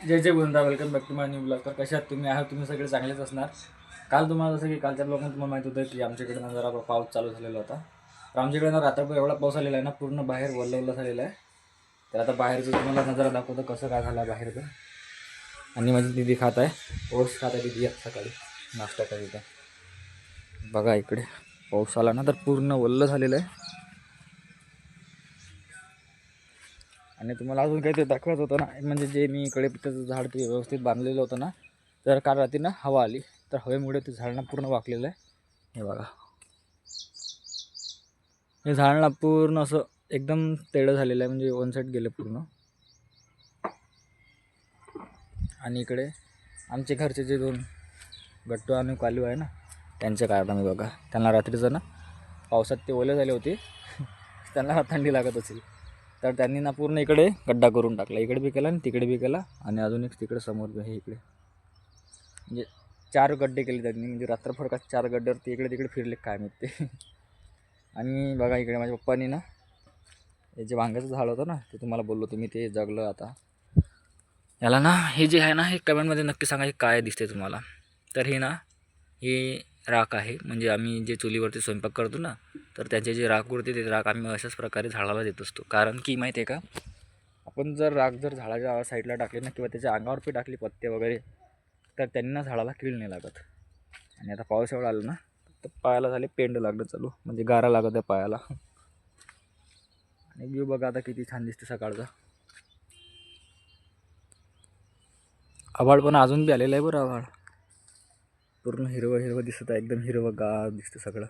जय जय बोलता, welcome back to my new blog. तर कशात तुम्ही आहात? तुम्ही सगळे चांगलेच असणार. काल तुम्हाला जसं की कालच्या ब्लॉगमध्ये तुम्हाला माहीत होतं की आमच्याकडे ना जरा पाऊस चालू झालेला होता. तर आमच्याकडे ना रात्रभर एवढा पाऊस आलेला आहे ना, पूर्ण बाहेर वल्ल झालेलं आहे. तर आता बाहेरचं तुम्हाला नजरा दाखवतो कसं काय झालं आहे बाहेरचं. आणि माझी दीदी खात आहे, ओट्स खात आहे दीदी सकाळी नाश्ता करत आहे. बघा इकडे पाऊस आला ना तर पूर्ण वल्ल झालेलं आहे. आणि तुम्हाला अजून काही ते दाखवत होतं ना, म्हणजे जे मी कढीपत्त्याचं झाड ते व्यवस्थित बांधलेलं होतं ना, तर काल रात्री ना हवा आली, तर हवेमुळे ते झाड ना पूर्ण वाकलेलं आहे. हे बघा, हे झाड ना पूर्ण असं एकदम तेडं झालेलं आहे, म्हणजे वन साईड गेलं पूर्ण. आणि इकडे आमचे घरचे जे दोन गट्टू आणि कालू आहे ना, त्यांचे कारनामे बघा. त्यांना रात्रीचं ना पावसात ते ओले झाले होते त्यांना थंडी लागत असेल, तर त्यांनी ना पूर्ण इकडे गड्डा करून टाकला. इकडे बी केला आणि तिकडे बी केला, आणि अजून एक तिकडे समोर बी आहे. इकडे म्हणजे 4 गड्डे केले त्यांनी, म्हणजे रात्रभर का 4 गड्ड्यावरती इकडे तिकडे फिरले काय माहिती ते. आणि बघा इकडे माझ्या पप्पांनी ना हे जे वांग्याचं झाड होतं ना, ते तुम्हाला बोललो तुम्ही, ते जगलं आता. याला ना हे जे आहे ना, हे कमेंटमध्ये नक्की सांगा हे काय दिसते तुम्हाला. तर हे ना हे राख आहे, म्हणजे आम्ही जे चुलीवरती स्वयंपाक करतो ना, तर त्याचे जे राख उरते ते राख आम्ही अशाच प्रकारे झाडाला देत असतो. कारण की माहिती आहे का, आपण जर राख जर झाडाच्या साईडला टाकली ना, किंवा त्याच्या अंगावर पी टाकली पत्ते वगैरे, तर त्यांना झाडाला कीड नाही लागत. आणि आता पाऊस एवढा आला ना, तर पायाला झाले पेंड लागणं चालू, म्हणजे गारा लागत आहे पायाला. आणि व्यू बघा आता किती छान दिसते सकाळचा. आभाळ पण अजून बी आलेलं आहे बरं. आभाळ पूर्ण हिरवं हिरवं दिसत आहे, एकदम हिरवं गार दिसतं सगळं.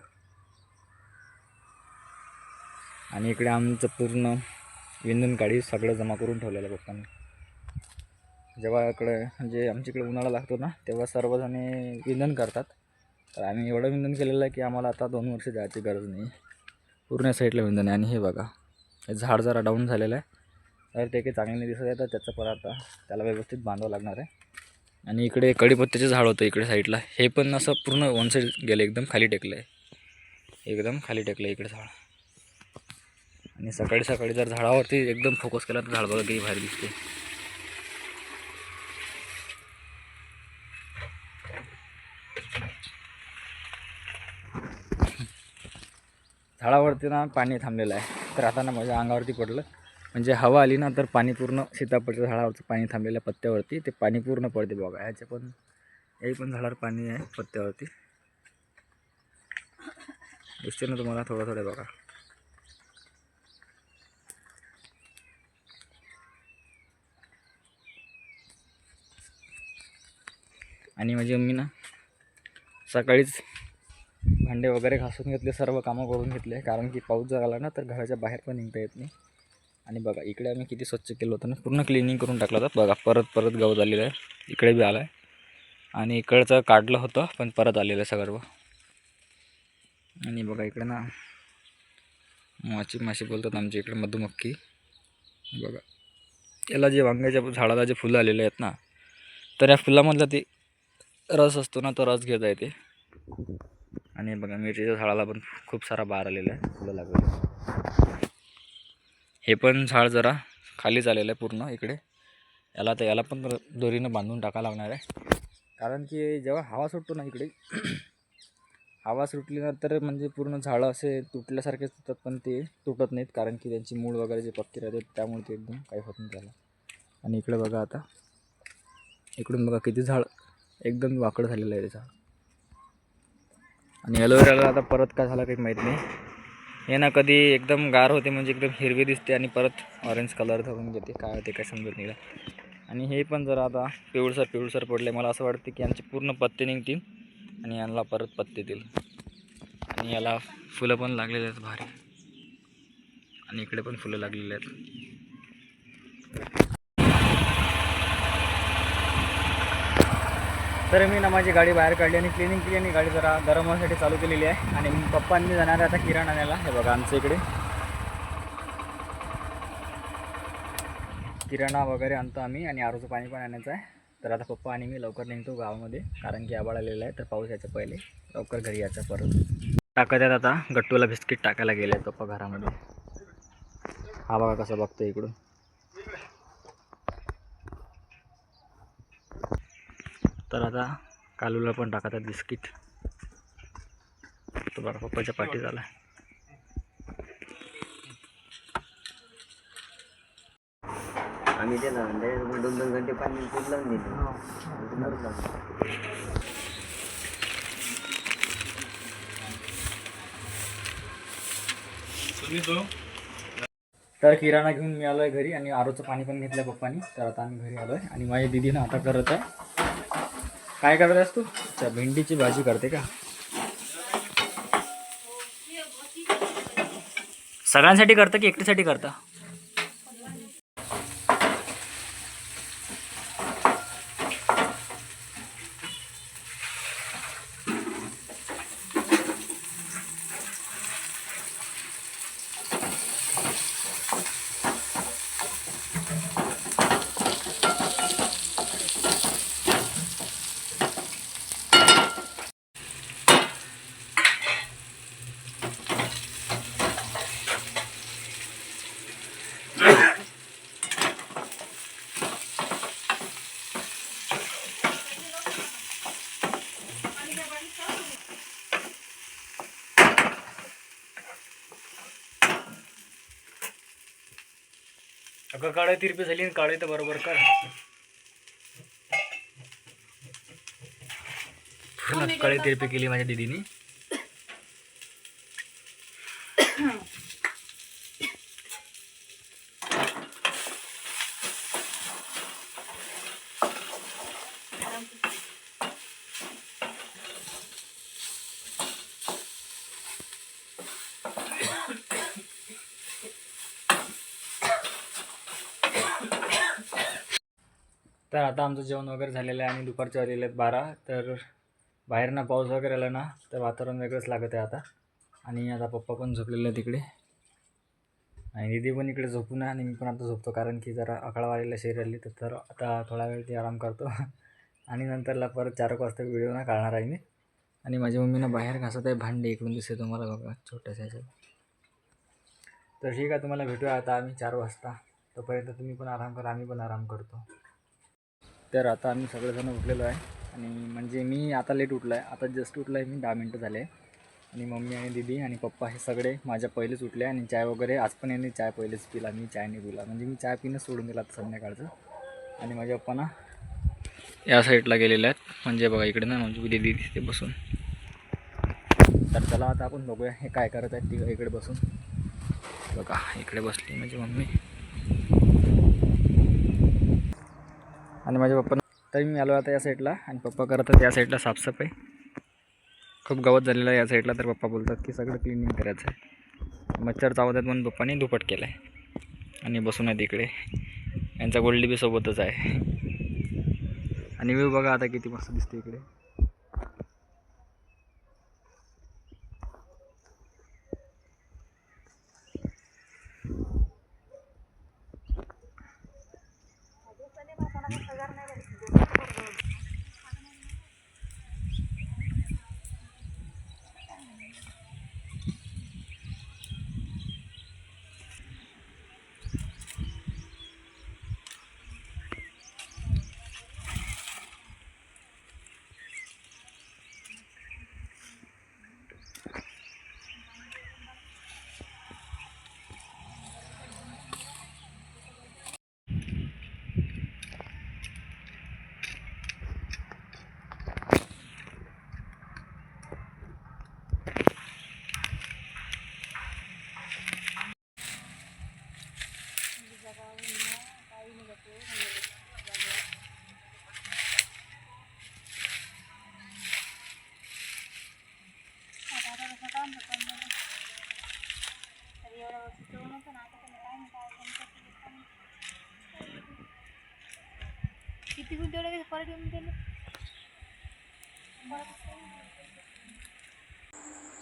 आणि इकडे आमचं पूर्ण विंधन काढी सगळं जमा करून ठेवलेलं आहे पप्पांनी. जेव्हा इकडे म्हणजे आमच्याकडे उन्हाळा लागतो ना, तेव्हा सर्वजणे विंधन करतात. तर आम्ही एवढं विंधन केलेलं आहे की आम्हाला आता 2 वर्ष जायची गरज नाही. पूर्ण साईडला विंधन आहे. आणि हे बघा, हे झाड जरा डाऊन झालेलं आहे, तर ते काही चांगले नाही दिसत आहे, तर त्याचं पण आता त्याला व्यवस्थित बांधावं लागणार आहे. आणि इकडे कढीपत्त्याचे झाड होतं इकडे साईडला, हे पण असं पूर्ण वन साईड गेलं, एकदम खाली टेकलं आहे, एकदम खाली टेकलं आहे इकडे झाड. आणि सकाळी सकाळी जर झाडावरती एकदम फोकस केला तर झाड बघा किती भारी दिसते. झाडावरती ना पाणी थांबलेलं आहे, तर आता ना माझ्या अंगावरती पडलं, म्हणजे हवा आली ना तर पाणी पूर्ण सीताफळच्या झाडावरचं पाणी थांबलेल्या पत्त्यावरती ते पाणी पूर्ण पडते बघा. ह्याच्या पण याही पण झाडावर पाणी आहे पत्त्यावरती, दिसते ना तुम्हाला थोडं थोडं बघा. आणि माझी मम्मी ना सकाळीच भांडे वगैरे घासून घेतले, सर्व कामं करून घेतले, कारण की पाऊस जर आला ना तर घराच्या बाहेर पण निघता येत नाही. आणि बघा इकडे आम्ही किती स्वच्छ केलं होतं ना, पूर्ण क्लिनिंग करून टाकलं होतं बघा. परत परत गवत आलेलं आहे, इकडे बी आलं आहे. आणि इकडचं काढलं होतं पण परत आलेलं आहे सर्व. आणि बघा इकडे ना माशी बोलतात आमच्या इकडे, मधुमक्खी. बघा याला जे वांग्याच्या झाडाला जे फुलं आलेले आहेत ना, तर या फुलामधला ते रस असतो ना, तो रस घेता येते. आणि बघा मिरचीच्या झाडाला पण खूप सारा बार आलेला आहे, फुलं लागलेलं. हे पण झाड जरा खालीच आलेलं आहे पूर्ण इकडे. याला पण दोरीनं बांधून टाकायला लागणार आहे, कारण की जेव्हा हवा सुटतो ना इकडे हवा सुटल्यानंतर म्हणजे पूर्ण झाडं असे तुटल्यासारखेच तुटतात, पण ते तुटत नाहीत, कारण की त्यांची मूळ वगैरे जे पक्के राहतात, त्यामुळे ते एकदम काही होत नाही त्याला. आणि इकडे बघा आता, इकडून बघा किती झाड एकदम वाकड झालेलं आहे ते झाड. आणि ॲलोवेराला आता परत काय झालं काही माहीत नाही. हे ना कधी एकदम गार होते, म्हणजे एकदम हिरवी दिसते, आणि परत ऑरेंज कलर धरून घेते, काय होते काय समजत नाही. आणि हे पण जरा आता पिवळसर पडले. मला असं वाटतं की यांचे पूर्ण पत्ते निघतील आणि यांना परत पत्ते येतील. आणि याला फुलं पण लागलेले आहेत भारी, आणि इकडे पण फुलं लागलेली आहेत. तर मी ना माझी गाडी बाहेर काढली आणि क्लिनिंग केली, आणि गाडी जरा गरम होण्यासाठी चालू केलेली आहे. आणि पप्पांनी जाणार आहे आता किराणा आणायला. हे बघा आमच्या इकडे किराणा वगैरे आणतो आम्ही, आणि आरोचं पाणी पण आणायचं आहे. तर आता पप्पा आणि मी लवकर निघतो गावामध्ये, कारण की आभाळ आलेलं आहे, तर पाऊस यायच्या पहिले लवकर घरी यायचं. परत टाकत आहेत आता गट्टूला बिस्किट टाकायला गेले आहेत पप्पा घरामध्ये. हा बघा कसं बघतो इकडून. तर आता कालूला पण टाकतात बिस्किट. तो बघा पप्पाच्या पाठी झाला. आम्ही त्याला 2-2 घंटे पाणी पूर लावून दिले. तर किराणा घेऊन मी आलो आहे घरी आणि आरोचं पाणी पण घेतलं पप्पानी. तर आता आम्ही घरी आलो आहे आणि माझी दीदीनं आता करत आहे. काय करत आहेस तू? अच्छा, भेंडीची भाजी करते का? सगळ्यांसाठी करता की एकटीसाठी करता? अगं काळे तिरपी झाली आणि काळे तर बरोबर कर. पूर्ण काळे तिरपी केली माझ्या दीदीने. तर आता आमचं जेवण वगैरे झालेलं आहे आणि दुपारचे वाजलेले आहेत 12. तर बाहेरनं पाऊस वगैरे आला ना तर वातावरण वेगळंच लागत आहे आता. आणि आता पप्पा पण झोपलेले आहे तिकडे आणि दीदी पण इकडे झोपून आहे आणि मी पण आता झोपतो, कारण की जरा 11 वाजेला शरीर आली तर आता थोडा वेळ ती आराम करतो. आणि नंतरला परत 4 वाजता व्हिडिओ ना काढणार आहे मी. आणि माझी मम्मीनं बाहेर घासत आहे भांडे, इकडून दिसते तुम्हाला बघा छोट्याशा ह्याच्यात. तर ठीक आहे, तुम्हाला भेटूया आता आम्ही 4 वाजता. तोपर्यंत तुम्ही पण आराम करा, आम्ही पण आराम करतो. तर आता आम्ही सगळेजण उठलेलो आहे आणि म्हणजे मी आता लेट उठलो आहे. आता जस्ट उठलो आहे मी, 10 मिनटं झाले. आणि मम्मी आणि दीदी आणि पप्पा हे सगळे माझ्या पहिलेच उठले आणि चाय वगैरे आज पण यांनी चाय पहिलेच पिला, मी चाय नाही पिला. म्हणजे मी चाय पिणं सोडून दिला आता संध्याकाळचं. आणि माझ्या पप्पा ना या साईडला गेलेले आहेत, म्हणजे बघा इकडे ना म्हणजे दीदी दिसते बसून. तर चला आता आपण बघूया हे काय करत आहेत ती इकडे बसून. बघा इकडे बसली माझी मम्मी आणि माझ्या पप्पा. तरी मी आलो आता या साईडला आणि पप्पा करतात या साईडला साफसफाई. खूप गवत झालेलं आहे या साईडला, तर पप्पा बोलतात की सगळं क्लिनिंग करायचं आहे. मच्छर चावत आहेत म्हणून पप्पानी दुपट केला आहे आणि बसून आहेत इकडे. यांचा गोल्डी बी सोबतच आहे. आणि व्ह्यू बघा आता किती मस्त दिसते इकडे. किती गुंतवले परत येऊन गेले.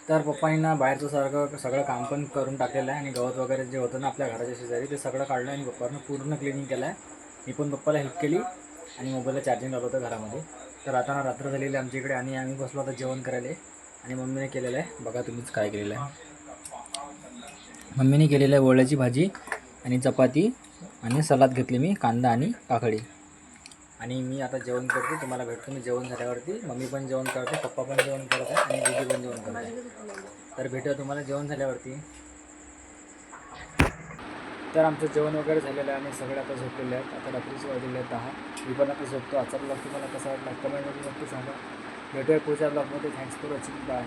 तर पप्पांनी ना बाहेरचं सगळं काम पण करून टाकलेलं आहे आणि गवत वगैरे जे होतं ना आपल्या घराच्या शेजारी ते सगळं काढलं आणि पप्पानं पूर्ण क्लिनिंग केलं आहे. मी पण पप्पाला हेल्प केली आणि मोबाईलला चार्जिंग लावलं होतं घरामध्ये. तर आता ना रात्र झालेली आहे आमच्या इकडे आणि आम्ही बसलो आता जेवण करायला. आणि मम्मीने केलेलं आहे बघा तुम्हीच काय केलेलं आहे. मम्मीने केलेलं आहे वळ्याची भाजी आणि चपाती आणि सलाद घेतली मी, कांदा आणि काकडी. आणि मी आता जेवण करते, तुम्हाला भेटतो मी जेवण झाल्यावरती. मम्मी पण जेवण करते, पप्पा पण जेवण करत आहे आणि दीदी पण जेवण करत आहे. तर भेटूया तुम्हाला जेवण झाल्यावरती. तर आमचं जेवण वगैरे झालेलं आहे आणि सगळे आता झोपलेले आहेत. आता रात्रीचे वाजलेले आहेत 10. मी पण आता झोपतो. आजचा ब्लॉग तुम्हाला कसा वाटला कमेंटमध्ये नक्की सांगा. भेटूया पुढच्या ब्लॉगमध्ये. Thanks for watching. बाय.